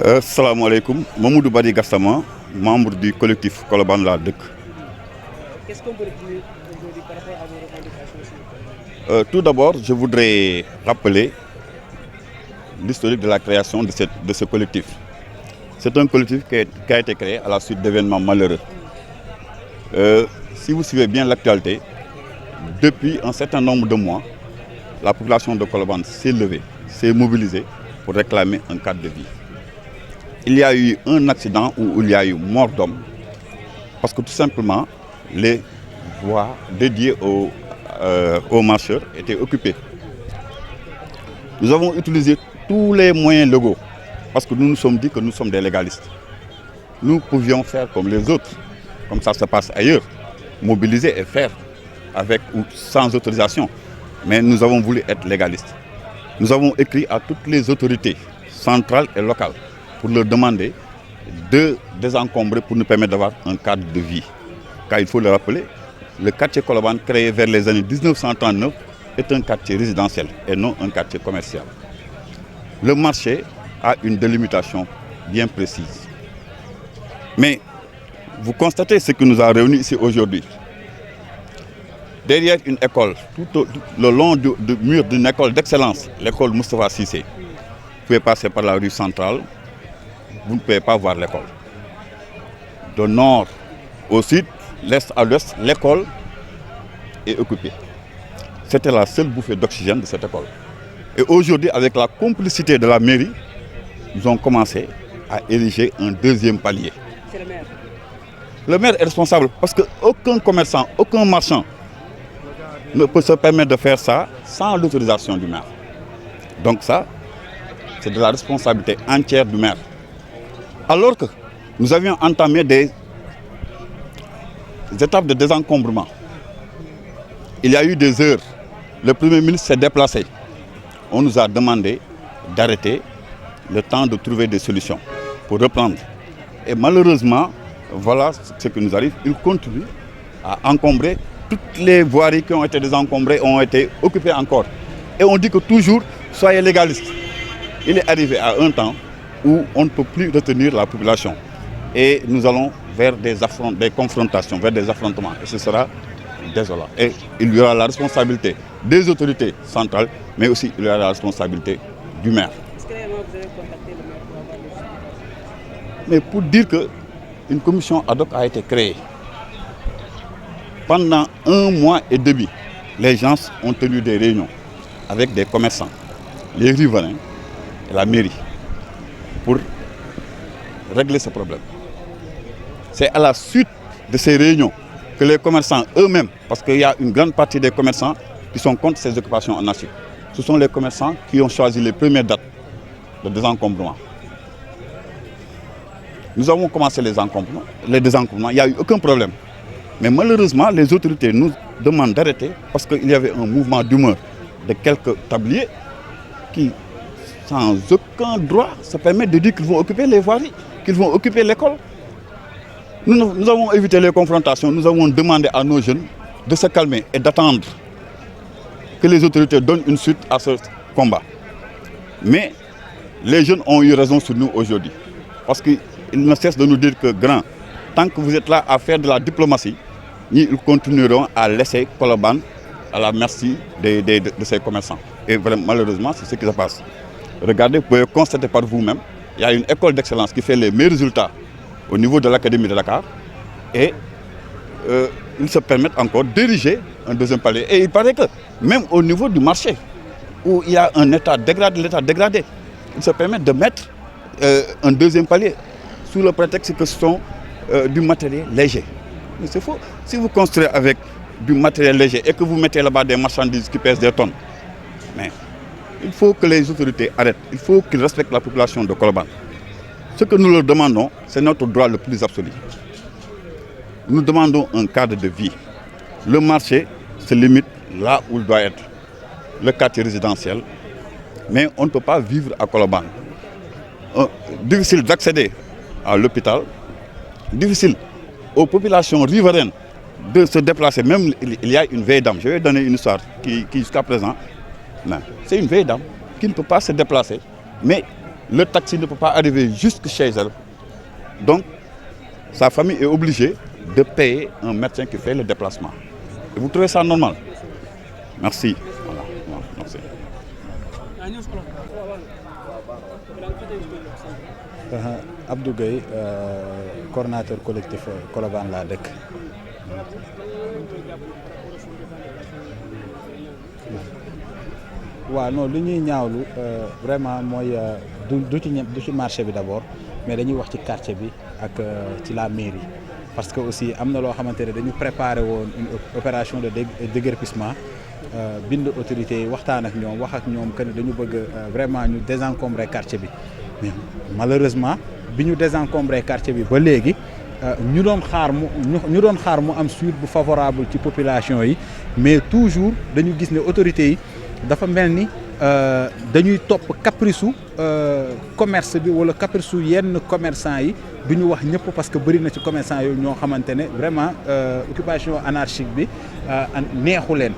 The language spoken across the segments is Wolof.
Salam alaikum, Mamoudou Badi Gassama, membre du collectif Koloban La Dek. Qu'est-ce qu'on peut dire aujourd'hui par rapport à vos revendications? Tout d'abord, je voudrais rappeler l'historique de la création de ce collectif. C'est un collectif qui a été créé à la suite d'événements malheureux. Si vous suivez bien l'actualité, depuis un certain nombre de mois, la population de Koloban s'est levée, s'est mobilisée pour réclamer un cadre de vie. Il y a eu un accident où il y a eu mort d'homme parce que tout simplement les voies dédiées aux marcheurs étaient occupées. Nous avons utilisé tous les moyens légaux parce que nous nous sommes dit que nous sommes des légalistes. Nous pouvions faire comme les autres, comme ça se passe ailleurs, mobiliser et faire avec ou sans autorisation. Mais nous avons voulu être légalistes. Nous avons écrit à toutes les autorités centrales et locales pour leur demander de désencombrer pour nous permettre d'avoir un cadre de vie. Car il faut le rappeler, le quartier Koloban créé vers les années 1939 est un quartier résidentiel et non un quartier commercial. Le marché a une délimitation bien précise. Mais vous constatez ce qui nous a réunis ici aujourd'hui. Derrière une école, tout le long du mur d'une école d'excellence, l'école Moustapha Cissé, vous pouvez passer par la rue centrale, vous ne pouvez pas voir l'école. De nord au sud, l'est à l'ouest, l'école est occupée. C'était la seule bouffée d'oxygène de cette école. Et aujourd'hui, avec la complicité de la mairie, nous avons commencé à ériger un deuxième palier. C'est le maire. Le maire est responsable parce qu'aucun commerçant, aucun marchand ne peut se permettre de faire ça sans l'autorisation du maire. Donc ça, c'est de la responsabilité entière du maire. Alors que nous avions entamé des étapes de désencombrement, il y a eu des heures. Le Premier ministre s'est déplacé. On nous a demandé d'arrêter le temps de trouver des solutions pour reprendre. Et malheureusement, voilà ce qui nous arrive. Il continue à encombrer. Toutes les voiries qui ont été désencombrées ont été occupées encore. Et on dit que toujours, soyez légalistes. Il est arrivé à un temps où on ne peut plus retenir la population. Et nous allons vers des confrontations, vers des affrontements. Et ce sera désolant. Et il y aura la responsabilité des autorités centrales, mais aussi il y aura la responsabilité du maire. Est-ce que réellement vous avez contacté le maire pour avoir le suivi? Mais pour dire qu'une commission ad hoc a été créée, pendant 1 mois et demi, les gens ont tenu des réunions avec des commerçants, les riverains et la mairie pour régler ce problème. C'est à la suite de ces réunions que les commerçants eux-mêmes, parce qu'il y a une grande partie des commerçants qui sont contre ces occupations en Afrique, ce sont les commerçants qui ont choisi les premières dates de désencombrement. Nous avons commencé les désencombrements, il n'y a eu aucun problème. Mais malheureusement, les autorités nous demandent d'arrêter parce qu'il y avait un mouvement d'humeur de quelques tabliers qui, sans aucun droit, se permettent de dire qu'ils vont occuper les voiries, qu'ils vont occuper l'école. Nous avons évité les confrontations, nous avons demandé à nos jeunes de se calmer et d'attendre que les autorités donnent une suite à ce combat. Mais les jeunes ont eu raison sur nous aujourd'hui parce qu'ils ne cessent de nous dire que grand, tant que vous êtes là à faire de la diplomatie, ils continueront à laisser Koloban à la merci de ces commerçants. Et vraiment, malheureusement, c'est ce qui se passe. Regardez, vous pouvez constater par vous-même, il y a une école d'excellence qui fait les meilleurs résultats au niveau de l'Académie de Dakar. Et ils se permettent encore d'ériger un deuxième palier. Et il paraît que même au niveau du marché, où il y a un état dégradé, ils se permettent de mettre un deuxième palier sous le prétexte que ce sont du matériel léger. Mais c'est faux. Si vous construisez avec du matériel léger et que vous mettez là-bas des marchandises qui pèsent des tonnes, mais il faut que les autorités arrêtent. Il faut qu'ils respectent la population de Koloban. Ce que nous leur demandons, c'est notre droit le plus absolu. Nous demandons un cadre de vie. Le marché se limite là où il doit être, le quartier résidentiel, mais on ne peut pas vivre à Koloban. Difficile d'accéder à l'hôpital, difficile aux populations riveraines de se déplacer. Même il y a une vieille dame, je vais donner une histoire qui jusqu'à présent, c'est une vieille dame qui ne peut pas se déplacer. Mais Le taxi ne peut pas arriver jusque chez elle. Donc, sa famille est obligée de payer un médecin qui fait le déplacement. Et vous trouvez ça normal? Merci. Voilà. Merci. Abdou Gueye coordonnateur collectif Colobane laa dëkk. waaw non li ñuy ñaawlu vraiment mooy du ci marché bi d'abord mais dañuy wax ci quartier bi ak ci la mairie parce que aussi am na loo xamante ne dañu préparer woon une opération de déguerpissement bind autorités yi waxtaan ak ñoom wax ak ñoom que ne dañu bëgg vraiment ñu désencombrer quartier bi mais malheureusement bi ñu désencombrer quartier bi ba léegi ñu doon xaar mu am suite bu favorable ci population yi mais toujours dañu gis ne autorités yi dafa mel ni dañuy topp caprice commerce bi wala caprice yenn commerçant yi du ñu wax ñëpp parce que bëri na ci commerçant yooyu ñoo xamante ne vraiment occupation anarchique bi neexu leen.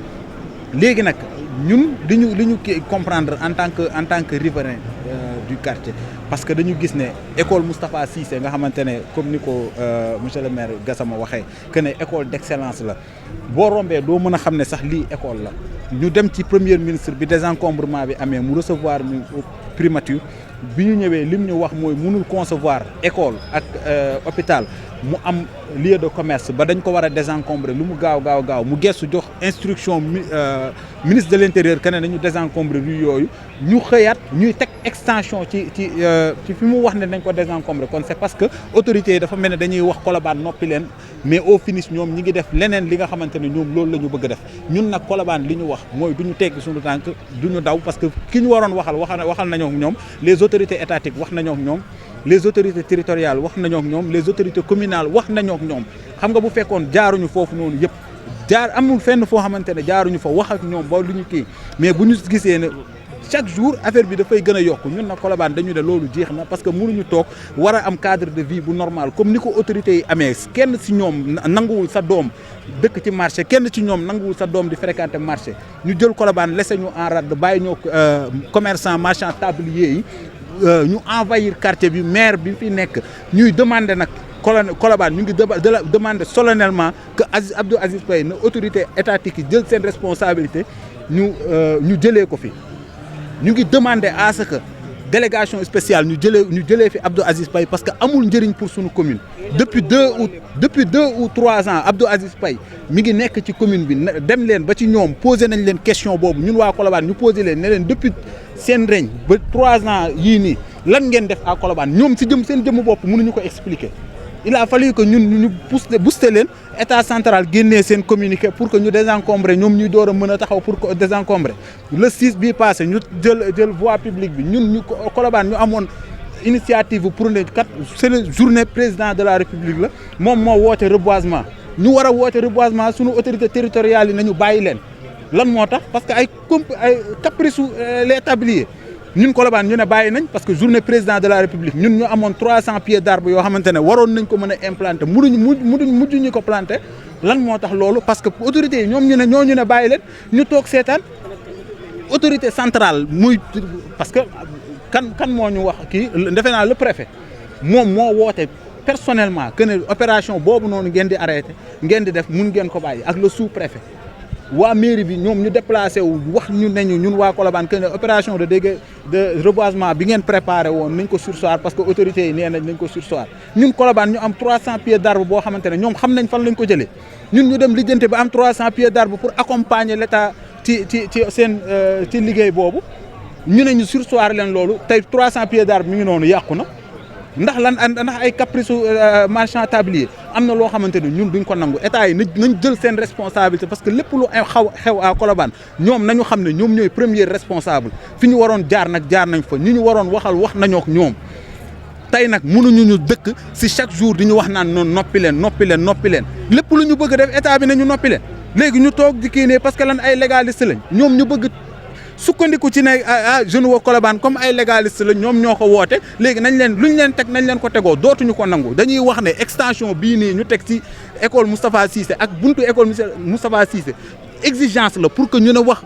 léegi nag ñun li ñu comprendre en tant que riverain du quartier parce que dañu gis ne école Moustapha Cissé nga xamante ne comme ni ko monsieur le maire Gassama waxee que ne école d'excellence la boo rombee doo mën a xam ne sax lii école la. ñu dem ci premier ministre bi désencombrement bi amee mu recevoir ñu primature bi ñu ñëwee lim ñu wax mooy mënul concevoir école ak hôpital mu am lieu de commerce ba dañ ko war a désencombrer lu mu gaaw mu gestu jox instruction ministre de l'intérieur que ne nañu désencombrer rue yooyu ñu xëyaat ñuy teg extension ci fi mu wax ne nañ ko désencombrer kon c'est parce que autorités yi dafa mel ne dañuy wax Colobane noppi leen mais au finish ñoom ñi ngi def leneen li nga xamante ne ñoom loolu la ñu bëgg a def ñun nag Colobane li ñu wax mooy du ñu teggi suñu tànk du ñu daw parce que ki ñu waroon waxal nañoo ak ñoom les autorités étatiques wax nañoo ak ñoom les autorités territoriales wax nañoo ak ñoom les autorités communales wax nañoo ak ñoom xam nga bu fekkoon jaaruñu foofu noonu yëpp amul fenn foo xamante ne jaaruñu fa wax ak ñoom ba lu ñu kii mais bu ñu gisee ne chaque jour affaire bi dafay gën a yokk ñun nag Colobane dañu ne loolu jeex na parce que mënuñu toog war a am cadre de vie bu normal comme ni ko autorités yi amee kenn ci ñoom nanguwul sa doom dëkk ci marché kenn ci ñoom nanguwul sa doom di fréquenter marché ñu jël Colobane laissé ñu en rade bàyyi ñoo commerçant marchand tablier yi ñu envahir quartier bi maire bi fi nekk ñuy demander nag Colobane ñu ngi demander solennellement que Abdou Aziz Paye na autorité étatique yi jël seen responsabilité ñu jëlee ko fi ñu ngi demander à ce que délégation spéciale ñu jëlee fi Abdou Aziz Paye parce que amul njëriñ pour suñu commune depuis 2 ou 3 ans Abdou Aziz Paye mi ngi nekk ci commune bi dem leen ba ci ñoom posé nañ leen question boobu ñun waa Colobane ñu posé leen ne leen depuis seen règne ba 3 ans yii nii lan ngeen def à Colobane ñoom si seen jëmm bopp mënuñu ko expliquer. Il a fallu que ñun ñu booster leen état central génnee seen communiqué pour que ñu désencombrer ñoom ñuy door a mën a taxaw pour que désencombrer le 6 bii passé ñu jël voie publique bi ñun ñu Colobane ñu amoon initiative pour ne kat c'est la journée président de la république la moom moo woote reboisement ñu war a woote reboisement suñu autorité territoriale yi nañu bàyyi leen lan moo tax parce que ay caprice les tabliers ñun Colobane ñu ne bàyyi nañ parce que journée président de la république ñun ñu amoon 300 pieds d'arbre yoo xamante ne waroon nañ ko mën a implanter mujj ñu ko planter lan moo tax loolu parce que autorités yi ñoom ñu ne bàyyi leen ñu toog seetaan autorité centrale muy parce que kan moo ñu wax kii defe naa le préfet moom moo woote personnellement que ne opération boobu noonu ngeen di arrêté ngeen di def mun ngeen ko bàyyi ak le sous-préfet waa mairie bi ñoom ñu déplacé wu wax ñu ne ñun waa Colobane que ne opération de reboisement bi ngeen préparé woon nañ ko surseoir parce que autorités yi nee nañ ko surseoir ñun Colobane ñu am 300 pieds d'arbre boo xamante ne ñoom xam nañ fan lañ ko jëlee ñun ñu dem lijjanti ba am 300 pieds d'arbre pour accompagner l'État ci liggéey boobu ñu ne ñu surseoir leen loolu tey 300 pieds d'arbre mi ngi noonu yàqu na ndax ay caprice marchand tablier am na loo xamante ne ñun duñ ko nangu état yi nañ jël seen responsabilité parce que lépp lu xew à Colobane ñoom nañu xam ne ñoom ñooy premier responsable fi ñu waroon jaar nag jaar nañ fa ñu waroon waxal wax nañoo ak ñoom tey nag mënuñu ñu dëkk si chaque jour di ñu wax naan noonu noppi leen lépp lu ñu bëgg def état bi nañu noppi leen léegi ñu toog di kii ne parce que lan ay légaliste lañ ñoom ñu bëgg sukkandiku ci ne jeune wa Colobane comme ay légaliste la ñoom ñoo ko woote léegi nañ leen luñ leen teg nañ leen ko tegoo dootuñu ko nangu dañuy wax ne extension bii nii ñu teg ci école Moustapha Cissé ak buntu école Moustapha Cissé exigence la pour que ñu ne wax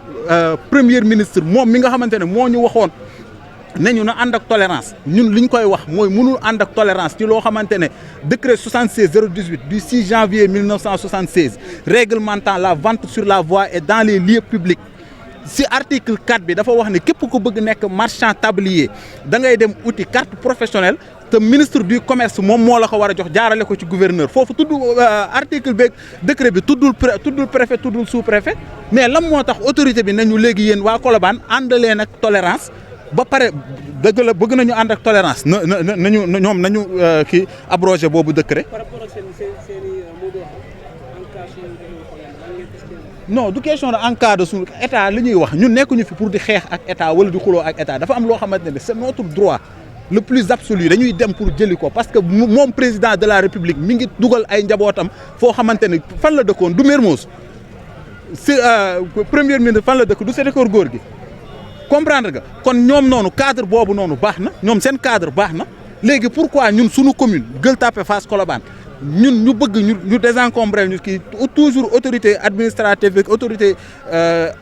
premier ministre moom mi nga xamante ne moo ñu waxoon nañu na ànd ak tolérance ñun li ñu koy wax mooy mënul ànd ak tolérance ci loo xamante ne décret 76 018 du 6 janvier 1976 réglementant la vente sur la voie et dans les lieux publics si article 4 bi dafa wax ne képp ku bëgg nekk marchand tablier da ngay dem uti carte professionnelle te ministre du commerce moom moo la ko war a jox jaarale ko ci gouverneur foofu tudd article beeg décret bi tuddul préfet tuddul sous préfet mais lan moo tax autorité bi nañu léegi yéen waa Colobane ànd leen ak tolérance ba pare dëgg la bëgg nañu ànd ak tolérance nañu ñoom nañu kii abrogé boobu décret. par rapport ak seen mot d'ordre en cas non du question de en cas de suñu état li ñuy wax ñun nekkuñu fi pour di xeex ak état wala di xuloo ak état dafa am loo xamante ne c'est notre droit le plus absolu dañuy dem pour jëli ko parce que moom président de la république mi ngi dugal ay njabootam foo xamante ne fan la dëkkoon du Mermoz si premier ministre fan la dëkk du Sénégal góor gi comprendre nga kon ñoom noonu cadre boobu noonu baax na ñoom seen cadre baax na léegi pourquoi ñun suñu commune Gueule Tapée Fass Colobane ñun ñu bëgg ñu désencombrer ñu kii toujours autorité administrative ak autorité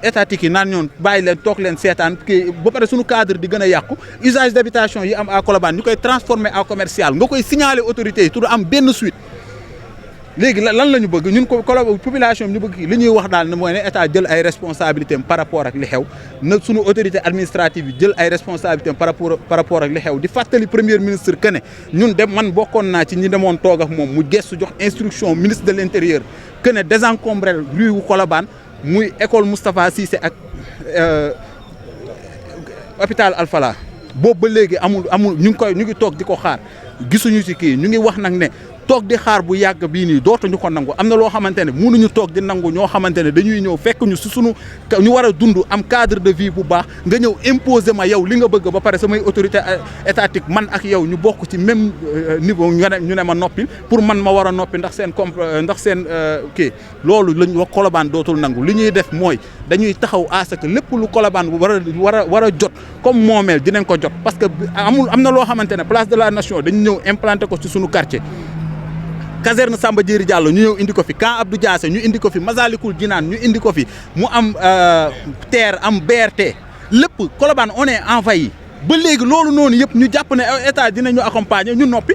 étatique yi naan ñoon bàyyi leen toog leen seetaan kii ba pare suñu cadre di gën a yàqu usage d'habitation yi am à Colobane ñu koy transformer en commercial nga koy signaler autorités yi tout am benn suite léegi lan la ñu bëgg ñun ko population bi ñu bëgg li ñuy wax daal ne mooy ne état jël ay responsabilités am par rapport ak li xew na suñu autorité administrative yi jël ay responsabilités am par rapport ak li xew di fàttali premier ministre que ne ñun dem man bokkoon naa ci ñi demoon toog ak moom mu gestu jox instruction ministre de l'intérieur que ne désencombrer rue wu Colobane muy école Moustapha Cissé ak hôpital Alfala boobu ba léegi amul ñu ngi toog di ko xaar gisuñu ci kii ñu ngi wax nag ne toog di xaar bu yàgg bii nii dootuñu ko nangu am na loo xamante ne mënuñu toog di nangu ñoo xamante ne dañuy ñëw fekk ñu si sunu ñu war a dund am cadre de vie bu baax nga ñëw imposer ma yow li nga bëgg ba pare samay autorité étatique man ak yow ñu bokk ci même niveau ñu ne ma noppi pour man ma war a noppi ndax seen kii loolu lañ wax Colobane dootul nangu li ñuy def mooy dañuy taxaw à ce que lépp lu Colobane war a jot comme moomeel dinañ ko jot parce que am na loo xamante ne place de la nation dañu ñëw implanté ko ci sunu quartier. caserne Samba Diéry Diallo ñu ñëw indi ko fi camp Abdou Diassé ñu indi ko fi Masalikul Jinaan ñu indi ko fi mu am TER am BRT lépp Colobane on est envahi ba léegi loolu noonu yëpp ñu jàpp ne état dinañu accompagner ñu noppi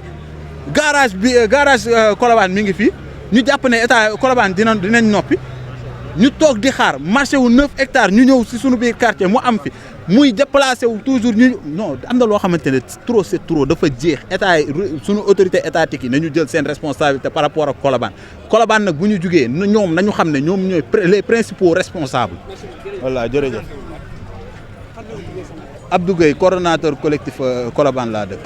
garage Colobane mi ngi fii ñu jàpp ne état Colobane dinañ noppi ñu toog di xaar marché wu 9 hectares ñu ñëw si sunu biir quartier mu am fi muy déplacé wu toujours ñu non am na loo xamante ne trop c'est trop dafa jeex état yi sunu autorité étatique yi nañu jël seen responsabilité par rapport ak Colobane nag bu ñu jugee ñoom nañu xam ne ñoom ñooy les principaux responsables. voilà jërëjëf. Abdou Gueye coordonnateur collectif Colobane laa dëkk.